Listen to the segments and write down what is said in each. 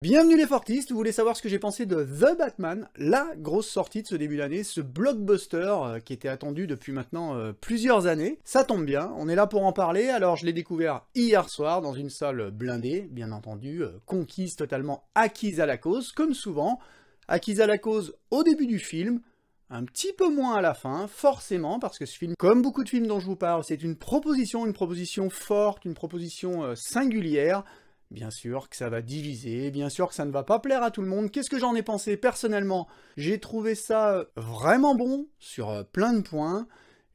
Bienvenue les Fortistes, vous voulez savoir ce que j'ai pensé de The Batman, la grosse sortie de ce début d'année, ce blockbuster qui était attendu depuis maintenant plusieurs années. Ça tombe bien, on est là pour en parler, alors je l'ai découvert hier soir dans une salle blindée, bien entendu, conquise, totalement acquise à la cause, comme souvent, acquise à la cause au début du film, un petit peu moins à la fin, forcément, parce que ce film, comme beaucoup de films dont je vous parle, c'est une proposition forte, une proposition singulière. Bien sûr que ça va diviser, bien sûr que ça ne va pas plaire à tout le monde. Qu'est-ce que j'en ai pensé personnellement? J'ai trouvé ça vraiment bon sur plein de points.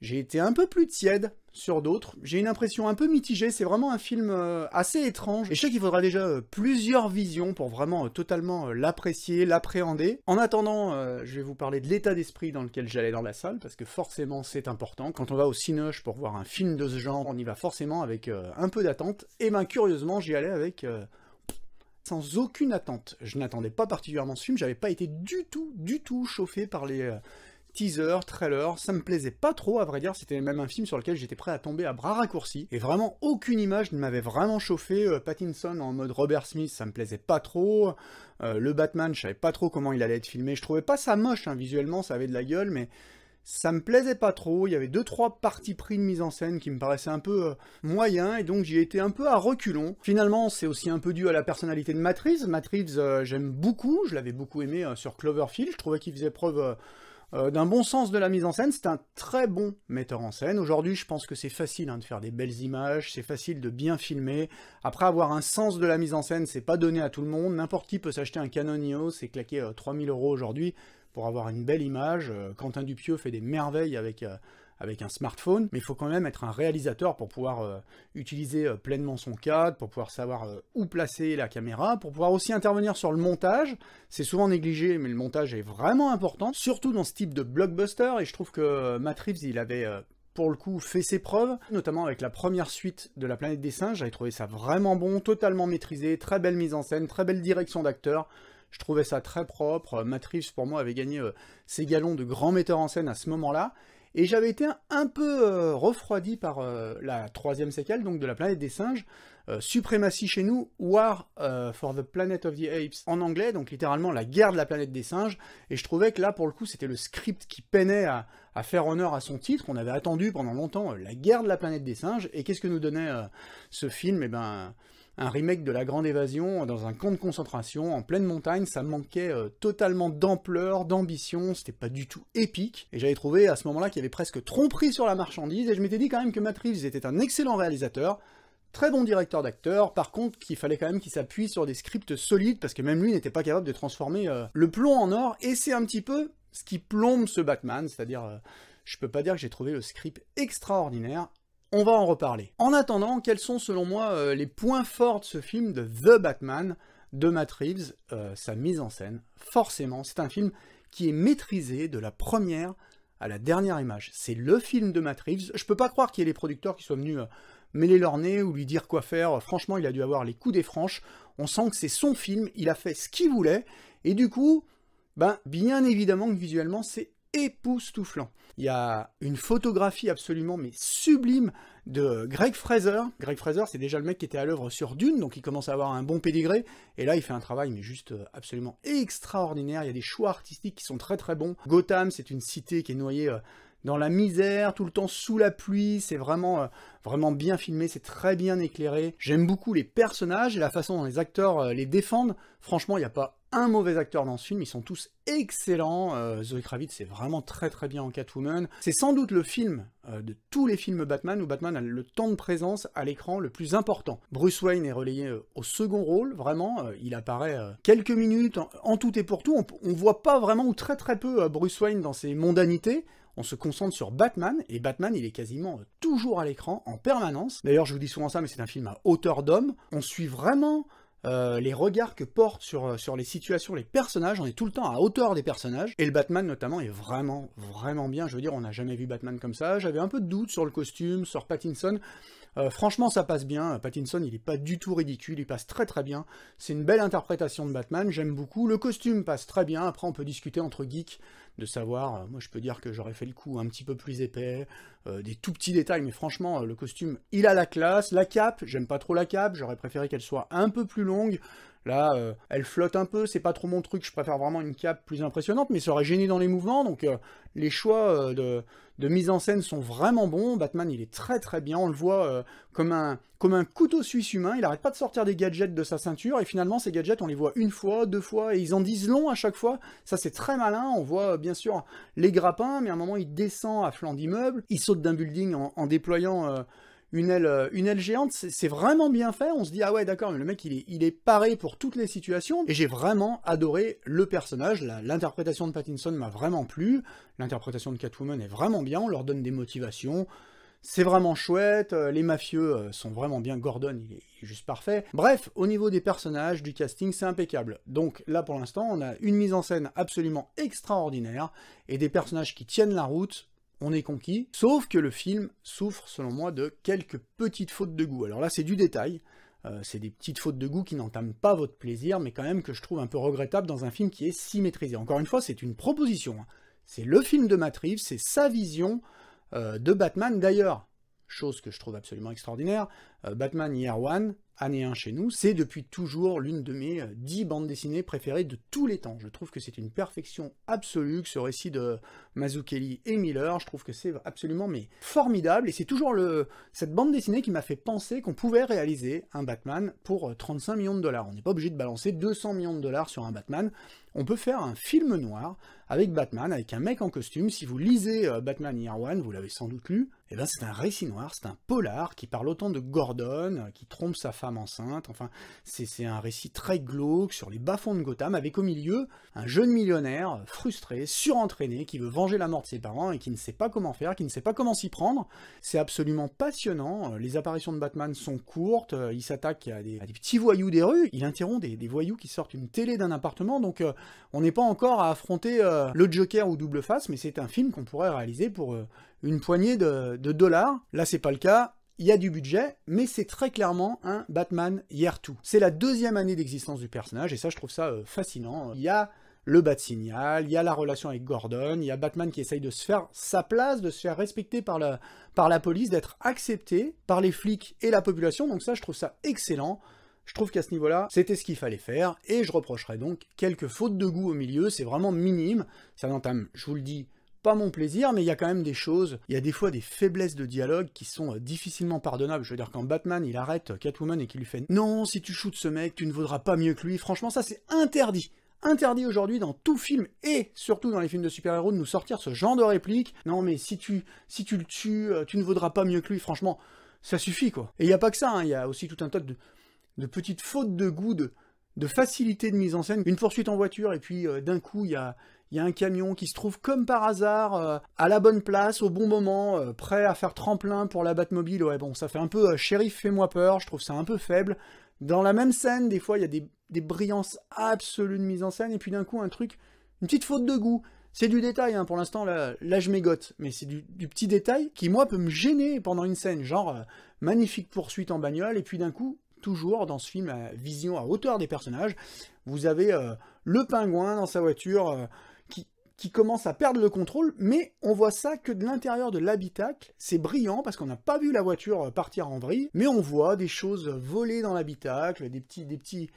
J'ai été un peu plus tiède sur d'autres. J'ai une impression un peu mitigée. C'est vraiment un film assez étrange. Et je sais qu'il faudra déjà plusieurs visions pour vraiment totalement l'apprécier, l'appréhender. En attendant, je vais vous parler de l'état d'esprit dans lequel j'allais dans la salle, parce que forcément c'est important. Quand on va au Cinoche pour voir un film de ce genre, on y va forcément avec un peu d'attente. Et ben curieusement, j'y allais avec sans aucune attente. Je n'attendais pas particulièrement ce film. J'avais pas été du tout chauffé par les teaser, trailer, ça me plaisait pas trop, à vrai dire, c'était même un film sur lequel j'étais prêt à tomber à bras raccourcis, et vraiment aucune image ne m'avait vraiment chauffé. Pattinson en mode Robert Smith, ça me plaisait pas trop, le Batman, je savais pas trop comment il allait être filmé, je trouvais pas ça moche, hein, visuellement, ça avait de la gueule, mais ça me plaisait pas trop, il y avait 2-3 parties pris de mise en scène qui me paraissaient un peu moyens, et donc j'y ai été un peu à reculons. Finalement, c'est aussi un peu dû à la personnalité de Matt Reeves. Matt Reeves, j'aime beaucoup, je l'avais beaucoup aimé sur Cloverfield, je trouvais qu'il faisait preuve d'un bon sens de la mise en scène, c'est un très bon metteur en scène. Aujourd'hui, je pense que c'est facile de faire des belles images, c'est facile de bien filmer. Après, avoir un sens de la mise en scène, c'est pas donné à tout le monde. N'importe qui peut s'acheter un Canon EOS et claquer 3000 € aujourd'hui pour avoir une belle image. Quentin Dupieux fait des merveilles avec un smartphone, mais il faut quand même être un réalisateur pour pouvoir utiliser pleinement son cadre, pour pouvoir savoir où placer la caméra, pour pouvoir aussi intervenir sur le montage. C'est souvent négligé, mais le montage est vraiment important, surtout dans ce type de blockbuster, et je trouve que Matt Reeves, il avait pour le coup fait ses preuves, notamment avec la première suite de La Planète des Singes. J'avais trouvé ça vraiment bon, totalement maîtrisé, très belle mise en scène, très belle direction d'acteur. Je trouvais ça très propre. Matt Reeves, pour moi, avait gagné ses galons de grand metteur en scène à ce moment-là. Et j'avais été un peu refroidi par la troisième séquelle, donc de La Planète des Singes, Suprématie chez nous, War for the Planet of the Apes en anglais, donc littéralement la guerre de la planète des singes, et je trouvais que là, pour le coup, c'était le script qui peinait à faire honneur à son titre. On avait attendu pendant longtemps la guerre de la planète des singes, et qu'est-ce que nous donnait ce film? Eh ben, un remake de La Grande Évasion dans un camp de concentration en pleine montagne. Ça manquait totalement d'ampleur, d'ambition, c'était pas du tout épique, et j'avais trouvé à ce moment-là qu'il y avait presque tromperie sur la marchandise, et je m'étais dit quand même que Matt Reeves était un excellent réalisateur, très bon directeur d'acteur, par contre qu'il fallait quand même qu'il s'appuie sur des scripts solides, parce que même lui n'était pas capable de transformer le plomb en or, et c'est un petit peu ce qui plombe ce Batman, c'est-à-dire, je peux pas dire que j'ai trouvé le script extraordinaire. On va en reparler. En attendant, quels sont selon moi les points forts de ce film de The Batman de Matt Reeves? Sa mise en scène, forcément, c'est un film qui est maîtrisé de la première à la dernière image. C'est le film de Matt Reeves. Je peux pas croire qu'il y ait les producteurs qui soient venus mêler leur nez ou lui dire quoi faire. Franchement, il a dû avoir les coups des franches. On sent que c'est son film, il a fait ce qu'il voulait, et du coup, ben, bien évidemment que visuellement, c'est époustouflant. Il y a une photographie absolument mais sublime de Greg Fraser. Greg Fraser, c'est déjà le mec qui était à l'œuvre sur Dune, donc il commence à avoir un bon pédigré, et là il fait un travail mais juste absolument extraordinaire. Il y a des choix artistiques qui sont très très bons. Gotham, c'est une cité qui est noyée dans la misère, tout le temps sous la pluie, c'est vraiment bien filmé, c'est très bien éclairé. J'aime beaucoup les personnages et la façon dont les acteurs les défendent. Franchement, il n'y a pas un mauvais acteur dans ce film, ils sont tous excellents. Zoe Kravitz, c'est vraiment très très bien en Catwoman. C'est sans doute le film de tous les films Batman où Batman a le temps de présence à l'écran le plus important. Bruce Wayne est relayé au second rôle, vraiment, il apparaît quelques minutes, en tout et pour tout. On voit pas vraiment, ou très très peu, Bruce Wayne dans ses mondanités. On se concentre sur Batman, et Batman, il est quasiment toujours à l'écran, en permanence. D'ailleurs, je vous dis souvent ça, mais c'est un film à hauteur d'homme. On suit vraiment les regards que portent sur les situations, les personnages, on est tout le temps à hauteur des personnages, et le Batman notamment est vraiment bien. Je veux dire, on n'a jamais vu Batman comme ça. J'avais un peu de doute sur le costume, sur Pattinson. Franchement, ça passe bien. Pattinson, il est pas du tout ridicule, il passe très très bien. C'est une belle interprétation de Batman, j'aime beaucoup. Le costume passe très bien. Après, on peut discuter entre geeks de savoir, moi je peux dire que j'aurais fait le coup un petit peu plus épais, des tout petits détails, mais franchement, le costume, il a la classe. La cape, j'aime pas trop la cape, j'aurais préféré qu'elle soit un peu plus longue. Là, elle flotte un peu, c'est pas trop mon truc, je préfère vraiment une cape plus impressionnante, mais ça aurait gêné dans les mouvements, donc les choix de mise en scène sont vraiment bons. Batman, il est très très bien, on le voit comme un couteau suisse humain, il arrête pas de sortir des gadgets de sa ceinture, et finalement ces gadgets, on les voit une fois, deux fois, et ils en disent long à chaque fois, ça c'est très malin, on voit bien sûr les grappins, mais à un moment il descend à flanc d'immeuble, il saute d'un building en déployant... une aile géante, c'est vraiment bien fait, on se dit, ah ouais d'accord, mais le mec il est paré pour toutes les situations, et j'ai vraiment adoré le personnage, l'interprétation de Pattinson m'a vraiment plu, l'interprétation de Catwoman est vraiment bien, on leur donne des motivations, c'est vraiment chouette, les mafieux sont vraiment bien, Gordon il est juste parfait, bref, au niveau des personnages, du casting, c'est impeccable, donc là pour l'instant on a une mise en scène absolument extraordinaire, et des personnages qui tiennent la route, on est conquis, sauf que le film souffre, selon moi, de quelques petites fautes de goût. Alors là, c'est du détail, c'est des petites fautes de goût qui n'entament pas votre plaisir, mais quand même que je trouve un peu regrettable dans un film qui est si maîtrisé. Encore une fois, c'est une proposition, hein. C'est le film de Matt Reeves, c'est sa vision de Batman. D'ailleurs, chose que je trouve absolument extraordinaire, Batman Year One, année 1 chez nous, c'est depuis toujours l'une de mes 10 bandes dessinées préférées de tous les temps. Je trouve que c'est une perfection absolue, que ce récit de Mazzucchelli et Miller, je trouve que c'est absolument formidable, et c'est toujours cette bande dessinée qui m'a fait penser qu'on pouvait réaliser un Batman pour 35 millions de dollars. On n'est pas obligé de balancer 200 millions de dollars sur un Batman, on peut faire un film noir avec Batman, avec un mec en costume. Si vous lisez Batman Year One, vous l'avez sans doute lu, et ben c'est un récit noir, c'est un polar qui parle autant de Gordon, qui trompe sa femme enceinte, enfin, c'est un récit très glauque sur les bas-fonds de Gotham, avec au milieu un jeune millionnaire frustré, surentraîné, qui veut venger la mort de ses parents et qui ne sait pas comment faire, qui ne sait pas comment s'y prendre. C'est absolument passionnant, les apparitions de Batman sont courtes, il s'attaque à des petits voyous des rues, il interrompt des voyous qui sortent une télé d'un appartement, donc on n'est pas encore à affronter le Joker ou Double Face, mais c'est un film qu'on pourrait réaliser pour une poignée de dollars. Là, c'est pas le cas. Il y a du budget, mais c'est très clairement un Batman Year 2. C'est la deuxième année d'existence du personnage, et ça, je trouve ça fascinant. Il y a le Bat-Signal, il y a la relation avec Gordon, il y a Batman qui essaye de se faire sa place, de se faire respecter par la police, d'être accepté par les flics et la population, donc ça, je trouve ça excellent. Je trouve qu'à ce niveau-là, c'était ce qu'il fallait faire, et je reprocherais donc quelques fautes de goût au milieu, c'est vraiment minime, ça n'entame, je vous le dis, pas mon plaisir, mais il y a quand même des choses, il y a des fois des faiblesses de dialogue qui sont difficilement pardonnables. Je veux dire, quand Batman, il arrête Catwoman et qu'il lui fait « Non, si tu shootes ce mec, tu ne vaudras pas mieux que lui », franchement, ça c'est interdit. Interdit aujourd'hui dans tout film, et surtout dans les films de super-héros, de nous sortir ce genre de réplique. « Non, mais si tu le tues, tu ne vaudras pas mieux que lui », franchement, ça suffit, quoi. Et il n'y a pas que ça, hein, il y a aussi tout un tas de petites fautes de goût, de facilité de mise en scène. Une poursuite en voiture, et puis d'un coup, il y a un camion qui se trouve comme par hasard à la bonne place, au bon moment, prêt à faire tremplin pour la Batmobile. Ouais, bon, ça fait un peu shérif, fais-moi peur, je trouve ça un peu faible. Dans la même scène, des fois, il y a des brillances absolues de mise en scène, et puis d'un coup, une petite faute de goût. C'est du détail, hein, pour l'instant, là je mégote, mais c'est du petit détail qui, moi, peut me gêner pendant une scène, genre magnifique poursuite en bagnole, et puis d'un coup, toujours dans ce film à vision à hauteur des personnages, vous avez le pingouin dans sa voiture qui commence à perdre le contrôle, mais on voit ça que de l'intérieur de l'habitacle. C'est brillant parce qu'on n'a pas vu la voiture partir en vrille, mais on voit des choses voler dans l'habitacle, des petits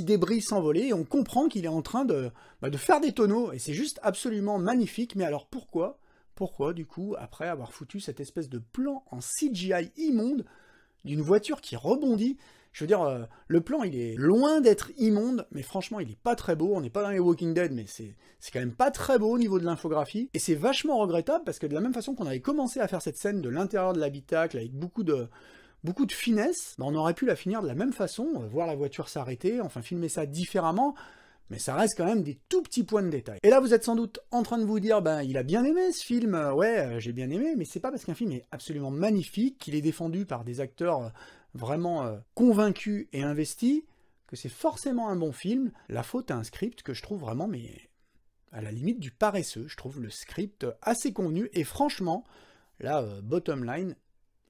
débris s'envoler, et on comprend qu'il est en train de faire des tonneaux, et c'est juste absolument magnifique. Mais alors pourquoi, du coup, après avoir foutu cette espèce de plan en CGI immonde d'une voiture qui rebondit? Je veux dire, le plan, il est loin d'être immonde, mais franchement, il est pas très beau. On n'est pas dans les Walking Dead, mais c'est quand même pas très beau au niveau de l'infographie. Et c'est vachement regrettable, parce que de la même façon qu'on avait commencé à faire cette scène de l'intérieur de l'habitacle, avec beaucoup de finesse, on aurait pu la finir de la même façon, voir la voiture s'arrêter, enfin filmer ça différemment, mais ça reste quand même des tout petits points de détail. Et là, vous êtes sans doute en train de vous dire, il a bien aimé ce film, ouais, j'ai bien aimé, mais c'est pas parce qu'un film est absolument magnifique, qu'il est défendu par des acteurs vraiment convaincus et investis, que c'est forcément un bon film. La faute à un script que je trouve vraiment, mais à la limite du paresseux. Je trouve le script assez convenu, et franchement, là, bottom line,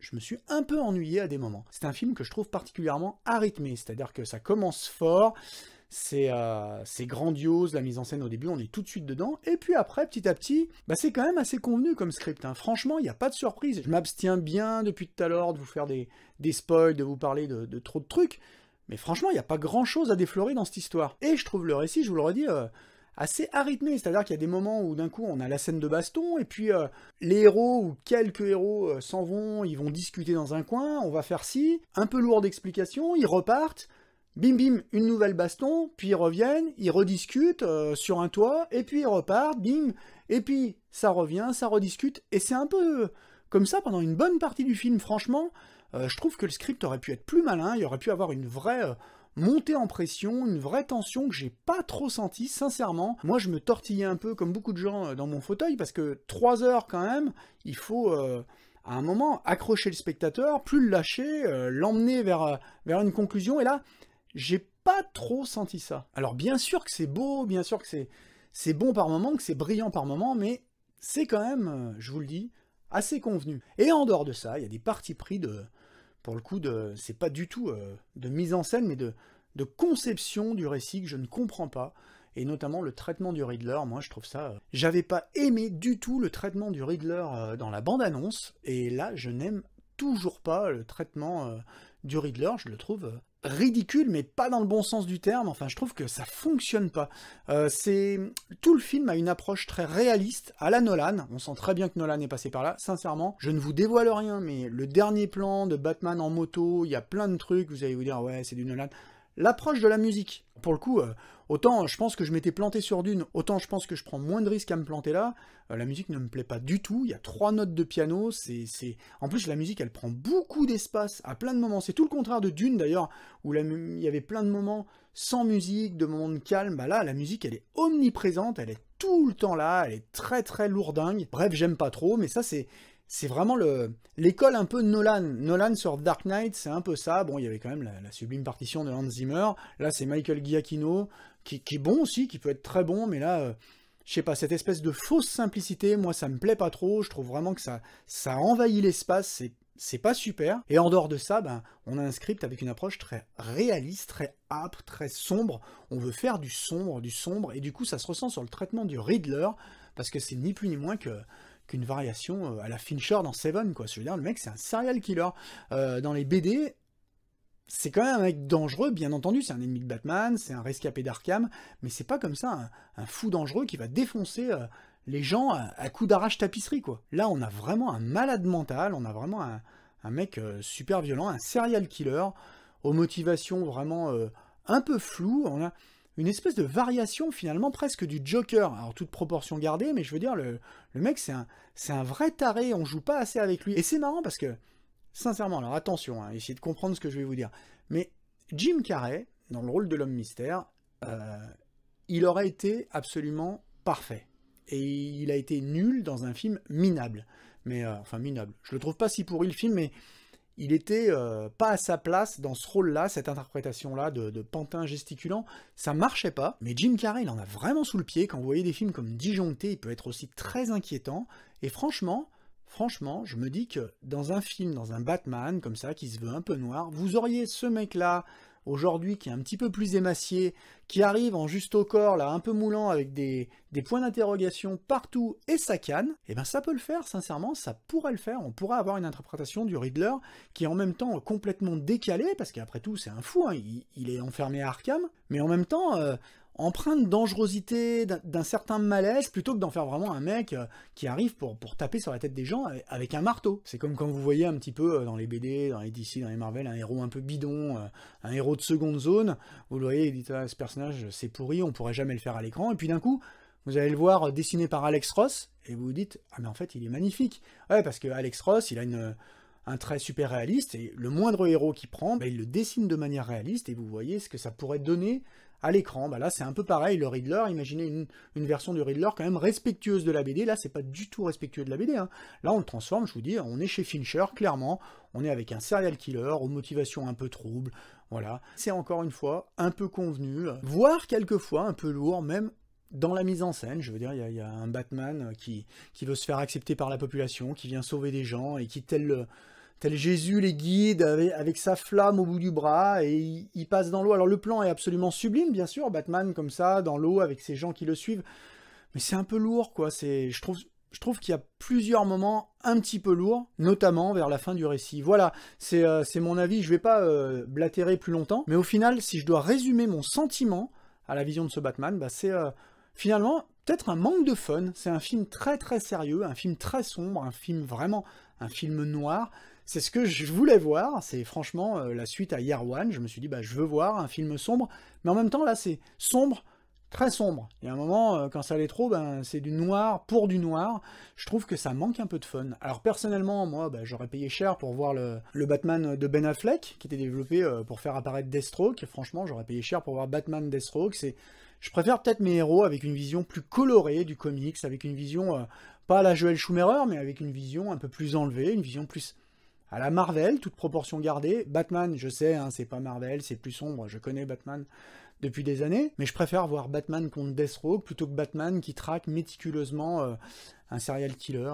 je me suis un peu ennuyé à des moments. C'est un film que je trouve particulièrement arythmé, c'est-à-dire que ça commence fort, c'est grandiose, la mise en scène au début, on est tout de suite dedans, et puis après, petit à petit, c'est quand même assez convenu comme script, hein. Franchement, il n'y a pas de surprise. Je m'abstiens bien depuis tout à l'heure de vous faire des spoils, de vous parler de trop de trucs, Mais franchement, il n'y a pas grand-chose à déflorer dans cette histoire. Et je trouve le récit, je vous le redis, assez arythmé. C'est-à-dire qu'il y a des moments où d'un coup, on a la scène de baston, et puis les héros, ou quelques héros, s'en vont, ils vont discuter dans un coin, on va faire ci, un peu lourd d'explications, ils repartent, bim bim, une nouvelle baston, puis ils reviennent, ils rediscutent sur un toit, et puis ils repartent, bim, et puis ça revient, ça rediscute, et c'est un peu comme ça pendant une bonne partie du film, franchement. Je trouve que le script aurait pu être plus malin, il aurait pu avoir une vraie montée en pression, une vraie tension que j'ai pas trop sentie, sincèrement. Moi, je me tortillais un peu, comme beaucoup de gens, dans mon fauteuil, parce que 3 heures quand même, il faut, à un moment, accrocher le spectateur, plus le lâcher, l'emmener vers une conclusion, et là, j'ai pas trop senti ça. Alors bien sûr que c'est beau, bien sûr que c'est bon par moment, que c'est brillant par moment, mais c'est quand même, je vous le dis, assez convenu. Et en dehors de ça, il y a des partis pris pour le coup, c'est pas du tout de mise en scène, mais de conception du récit que je ne comprends pas, et notamment le traitement du Riddler. Moi, je trouve ça... J'avais pas aimé du tout le traitement du Riddler dans la bande-annonce, et là, je n'aime toujours pas le traitement du Riddler, je le trouve ridicule, mais pas dans le bon sens du terme. Enfin, je trouve que ça fonctionne pas. Tout le film a une approche très réaliste, à la Nolan. On sent très bien que Nolan est passé par là. Sincèrement, je ne vous dévoile rien, mais le dernier plan de Batman en moto, il y a plein de trucs, vous allez vous dire, ouais, c'est du Nolan. L'approche de la musique, pour le coup, autant je pense que je m'étais planté sur Dune, autant je pense que je prends moins de risques à me planter là. La musique ne me plaît pas du tout, il y a 3 notes de piano, en plus la musique elle prend beaucoup d'espace à plein de moments, c'est tout le contraire de Dune d'ailleurs, où il y avait plein de moments sans musique, de moments de calme. Bah là la musique elle est omniprésente, elle est tout le temps là, elle est très très lourdingue. Bref, j'aime pas trop, mais ça c'est vraiment l'école un peu Nolan. Nolan sur Dark Knight, c'est un peu ça. Bon, il y avait quand même la sublime partition de Hans Zimmer. Là, c'est Michael Giacchino, qui est bon aussi, qui peut être très bon, mais là, je sais pas, cette espèce de fausse simplicité, moi, ça me plaît pas trop. Je trouve vraiment que ça envahit l'espace, c'est pas super. Et en dehors de ça, ben, on a un script avec une approche très réaliste, très âpre, très sombre. On veut faire du sombre, et du coup, ça se ressent sur le traitement du Riddler, parce que c'est ni plus ni moins qu'une variation à la Fincher dans Seven, quoi. Je veux dire, le mec, c'est un serial killer. Dans les BD, c'est quand même un mec dangereux, bien entendu, c'est un ennemi de Batman, c'est un rescapé d'Arkham, mais c'est pas comme ça un fou dangereux qui va défoncer les gens à coups d'arrache-tapisserie, quoi. Là, on a vraiment un malade mental, on a vraiment un mec super violent, un serial killer, aux motivations vraiment un peu floues. On a une espèce de variation finalement presque du Joker, alors toute proportion gardée, mais je veux dire, le mec c'est un vrai taré, on joue pas assez avec lui. Et c'est marrant parce que, sincèrement, alors attention, hein, essayez de comprendre ce que je vais vous dire, mais Jim Carrey, dans le rôle de l'homme mystère, il aurait été absolument parfait. Et il a été nul dans un film minable. Mais, enfin minable, je le trouve pas si pourri le film, mais il était pas à sa place dans ce rôle-là, cette interprétation-là de pantin gesticulant, ça marchait pas, mais Jim Carrey, il en a vraiment sous le pied. Quand vous voyez des films comme Disjoncté, il peut être aussi très inquiétant, et franchement, je me dis que dans un film, dans un Batman, comme ça, qui se veut un peu noir, vous auriez ce mec-là, aujourd'hui, qui est un petit peu plus émacié, qui arrive en juste au corps, là, un peu moulant, avec des points d'interrogation partout, et sa canne, et ben ça peut le faire, sincèrement, ça pourrait le faire. On pourrait avoir une interprétation du Riddler qui est en même temps complètement décalée, parce qu'après tout, c'est un fou, hein, il est enfermé à Arkham, mais en même temps... empreinte de dangerosité, d'un certain malaise, plutôt que d'en faire vraiment un mec qui arrive pour taper sur la tête des gens avec un marteau. C'est comme quand vous voyez un petit peu dans les BD, dans les DC, dans les Marvel, un héros un peu bidon, un héros de seconde zone, vous le voyez, il dit ah, ce personnage c'est pourri, on pourrait jamais le faire à l'écran, et puis d'un coup, vous allez le voir dessiné par Alex Ross, et vous vous dites, ah mais en fait il est magnifique. Ouais, parce que Alex Ross, il a un trait super réaliste, et le moindre héros qu'il prend, bah, il le dessine de manière réaliste, et vous voyez ce que ça pourrait donner à l'écran. Bah là c'est un peu pareil, le Riddler, imaginez une version du Riddler quand même respectueuse de la BD, là c'est pas du tout respectueux de la BD, hein. Là on le transforme, je vous dis, on est chez Fincher, clairement, on est avec un serial killer, aux motivations un peu troubles, voilà. C'est encore une fois un peu convenu, voire quelquefois un peu lourd, même dans la mise en scène. Je veux dire, il y a un Batman qui veut se faire accepter par la population, qui vient sauver des gens, et qui, tel Jésus les guide avec sa flamme au bout du bras, et il passe dans l'eau. Alors le plan est absolument sublime, bien sûr, Batman comme ça, dans l'eau, avec ses gens qui le suivent, mais c'est un peu lourd, quoi. Je trouve je trouve qu'il y a plusieurs moments un petit peu lourds, notamment vers la fin du récit. Voilà, c'est mon avis, je vais pas blatérer plus longtemps, mais au final, si je dois résumer mon sentiment à la vision de ce Batman, bah c'est finalement peut-être un manque de fun. C'est un film très très sérieux, un film très sombre, un film vraiment, un film noir. C'est ce que je voulais voir, c'est franchement la suite à Year One. Je me suis dit, bah je veux voir un film sombre, mais en même temps là c'est sombre, très sombre. Il y a un moment, quand ça allait trop, ben, c'est du noir pour du noir. Je trouve que ça manque un peu de fun. Alors personnellement, moi, ben, j'aurais payé cher pour voir le Batman de Ben Affleck, qui était développé pour faire apparaître Deathstroke. Franchement, j'aurais payé cher pour voir Batman Deathstroke. Je préfère peut-être mes héros avec une vision plus colorée du comics, avec une vision, pas à la Joel Schumacher, mais avec une vision un peu plus enlevée, une vision plus à la Marvel, toute proportion gardée. Batman, je sais, hein, c'est pas Marvel, c'est plus sombre, je connais Batman depuis des années, mais je préfère voir Batman contre Deathstroke plutôt que Batman qui traque méticuleusement un serial killer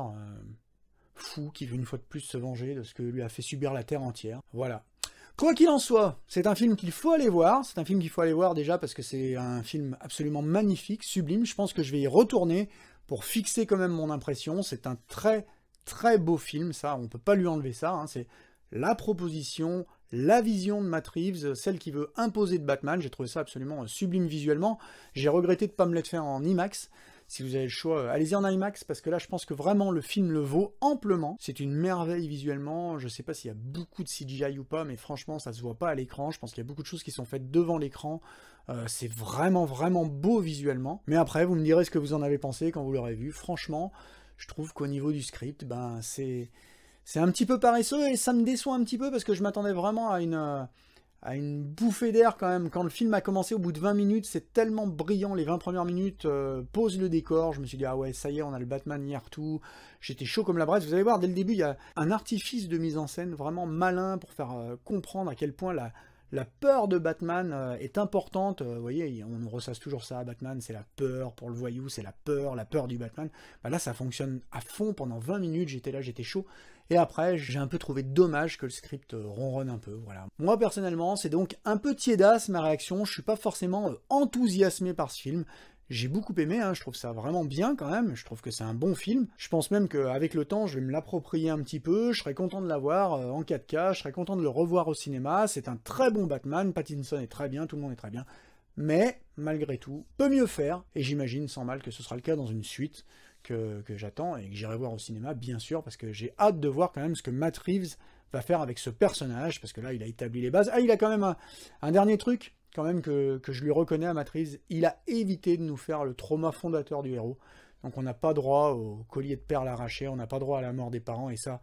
fou qui veut une fois de plus se venger de ce que lui a fait subir la Terre entière. Voilà. Quoi qu'il en soit, c'est un film qu'il faut aller voir. C'est un film qu'il faut aller voir déjà parce que c'est un film absolument magnifique, sublime. Je pense que je vais y retourner pour fixer quand même mon impression. C'est un très très beau film, ça, on peut pas lui enlever ça. Hein. C'est la proposition, la vision de Matt Reeves, celle qui veut imposer de Batman. J'ai trouvé ça absolument sublime visuellement. J'ai regretté de ne pas me l'être fait en IMAX. Si vous avez le choix, allez-y en IMAX, parce que là, je pense que vraiment, le film le vaut amplement. C'est une merveille visuellement. Je sais pas s'il y a beaucoup de CGI ou pas, mais franchement, ça se voit pas à l'écran. Je pense qu'il y a beaucoup de choses qui sont faites devant l'écran. C'est vraiment, vraiment beau visuellement. Mais après, vous me direz ce que vous en avez pensé quand vous l'aurez vu. Franchement, je trouve qu'au niveau du script, ben, c'est un petit peu paresseux, et ça me déçoit un petit peu, parce que je m'attendais vraiment à une bouffée d'air quand même. Quand le film a commencé, au bout de 20 minutes, c'est tellement brillant, les 20 premières minutes posent le décor, je me suis dit, ah ouais, ça y est, on a le Batman Year 2, j'étais chaud comme la braise. Vous allez voir, dès le début, il y a un artifice de mise en scène vraiment malin pour faire comprendre à quel point la peur de Batman est importante. Vous voyez, on nous ressasse toujours ça, Batman, c'est la peur pour le voyou, c'est la peur du Batman. Bah là, ça fonctionne à fond pendant 20 minutes, j'étais là, j'étais chaud. Et après, j'ai un peu trouvé dommage que le script ronronne un peu, voilà. Moi, personnellement, c'est donc un peu tiédasse ma réaction, je suis pas forcément enthousiasmé par ce film. J'ai beaucoup aimé, hein, je trouve ça vraiment bien quand même, je trouve que c'est un bon film. Je pense même qu'avec le temps, je vais me l'approprier un petit peu, je serais content de l'avoir en 4K, je serais content de le revoir au cinéma. C'est un très bon Batman, Pattinson est très bien, tout le monde est très bien. Mais, malgré tout, peut mieux faire, et j'imagine sans mal que ce sera le cas dans une suite que j'attends et que j'irai voir au cinéma, bien sûr, parce que j'ai hâte de voir quand même ce que Matt Reeves va faire avec ce personnage, parce que là, il a établi les bases. Ah, il a quand même un dernier truc, quand même, que je lui reconnais à Matt Reeves, il a évité de nous faire le trauma fondateur du héros. Donc on n'a pas droit au collier de perles arraché, on n'a pas droit à la mort des parents, et ça,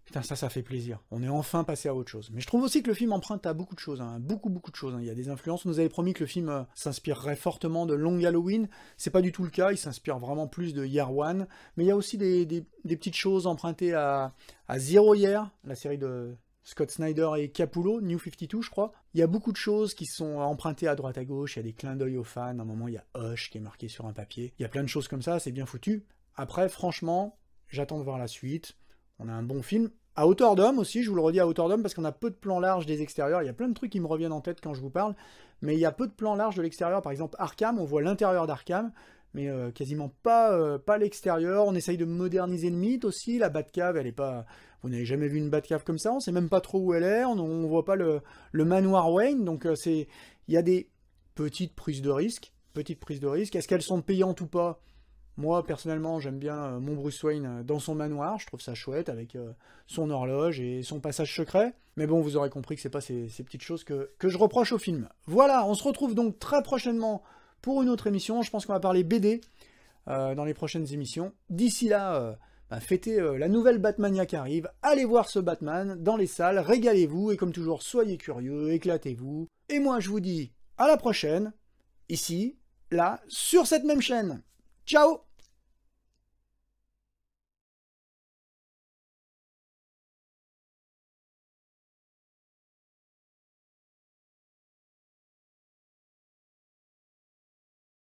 putain, ça fait plaisir. On est enfin passé à autre chose. Mais je trouve aussi que le film emprunte à beaucoup de choses, hein, beaucoup de choses. Hein. Il y a des influences. On nous avait promis que le film s'inspirerait fortement de Long Halloween. C'est pas du tout le cas, il s'inspire vraiment plus de Year One. Mais il y a aussi des petites choses empruntées à Zero Year, la série de Scott Snyder et Capullo, New 52 je crois. Il y a beaucoup de choses qui sont empruntées à droite à gauche, il y a des clins d'œil aux fans, à un moment il y a Hush qui est marqué sur un papier. Il y a plein de choses comme ça, c'est bien foutu. Après, franchement, j'attends de voir la suite. On a un bon film, à hauteur d'homme aussi, je vous le redis, à hauteur d'homme, parce qu'on a peu de plans larges des extérieurs. Il y a plein de trucs qui me reviennent en tête quand je vous parle, mais il y a peu de plans larges de l'extérieur. Par exemple, Arkham, on voit l'intérieur d'Arkham, mais quasiment pas l'extérieur. On essaye de moderniser le mythe aussi. La Batcave, elle est pas... Vous n'avez jamais vu une Batcave comme ça, on sait même pas trop où elle est, on voit pas le manoir Wayne, donc il y a des petites prises de risque. Est-ce qu'elles sont payantes ou pas? Moi, personnellement, j'aime bien mon Bruce Wayne dans son manoir, je trouve ça chouette, avec son horloge et son passage secret. Mais bon, vous aurez compris que c'est pas ces petites choses que je reproche au film. Voilà, on se retrouve donc très prochainement pour une autre émission. Je pense qu'on va parler BD dans les prochaines émissions. D'ici là, fêtez la nouvelle Batmania qui arrive. Allez voir ce Batman dans les salles, régalez-vous, et comme toujours, soyez curieux, éclatez-vous. Et moi, je vous dis à la prochaine, ici, là, sur cette même chaîne. Ciao!